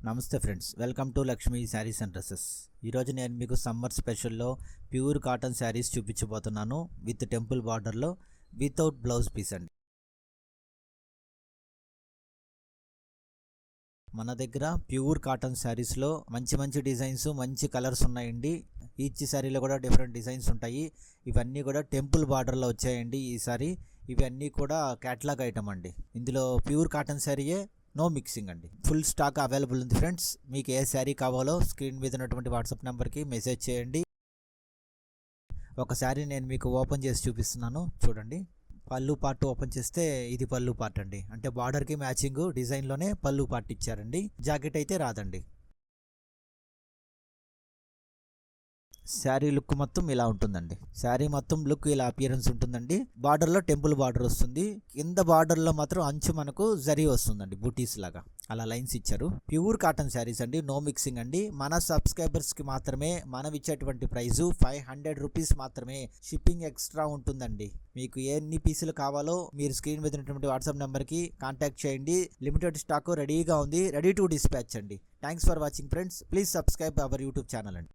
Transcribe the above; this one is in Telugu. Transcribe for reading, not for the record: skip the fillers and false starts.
నమస్తే friends, welcome to Lakshmi saris and dresses. ఈరోజు నేను మీకు సమ్మర్ స్పెషల్లో ప్యూర్ కాటన్ శారీస్ చూపించబోతున్నాను. విత్ టెంపుల్ బార్డర్లో వితౌట్ బ్లౌజ్ పీస్ అండి. మన దగ్గర ప్యూర్ కాటన్ శారీస్లో మంచి మంచి డిజైన్స్, మంచి కలర్స్ ఉన్నాయండి. ఈచ్ శారీలో కూడా డిఫరెంట్ డిజైన్స్ ఉంటాయి. ఇవన్నీ కూడా టెంపుల్ బార్డర్లో వచ్చాయండి ఈసారి. ఇవన్నీ కూడా క్యాటలాగ్ ఐటమ్ అండి. ఇందులో ప్యూర్ కాటన్ శారీయే, నో మిక్సింగ్ అండి. ఫుల్ స్టాక్ అవైలబుల్ ఉంది ఫ్రెండ్స్. మీకు ఏ శారీ కావాలో స్క్రీన్ మీద ఉన్నటువంటి వాట్సాప్ నెంబర్కి మెసేజ్ చేయండి. ఒక శారీ నేను మీకు ఓపెన్ చేసి చూపిస్తున్నాను, చూడండి. పళ్ళు పార్ట్ ఓపెన్ చేస్తే ఇది పళ్ళు పార్ట్ అండి. అంటే బార్డర్కి మ్యాచింగ్ డిజైన్లోనే పళ్ళు పార్ట్ ఇచ్చారండి. జాకెట్ అయితే రాదండి. శారీ లుక్ మొత్తం ఇలా ఉంటుందండి. శారీ మొత్తం లుక్ ఇలా అపియరెన్స్ ఉంటుందండి. బార్డర్లో టెంపుల్ బార్డర్ వస్తుంది. కింద బార్డర్లో మాత్రం అంచు మనకు జరీ వస్తుందండి, బూటీస్ లాగా అలా లైన్స్ ఇచ్చారు. ప్యూర్ కాటన్ శారీస్ అండి, నో మిక్సింగ్ అండి. మన సబ్స్క్రైబర్స్కి మాత్రమే మనం ఇచ్చేటువంటి ప్రైజు 500 రూపీస్ మాత్రమే. షిప్పింగ్ ఎక్స్ట్రా ఉంటుందండి. మీకు ఎన్ని పీసులు కావాలో మీరు స్క్రీన్ మీద ఉన్నటువంటి వాట్సాప్ నెంబర్కి కాంటాక్ట్ చేయండి. లిమిటెడ్ స్టాక్ రెడీగా ఉంది, రెడీ టు డిస్పాచ్ అండి. Thanks for watching friends. Please subscribe our YouTube channel అండి.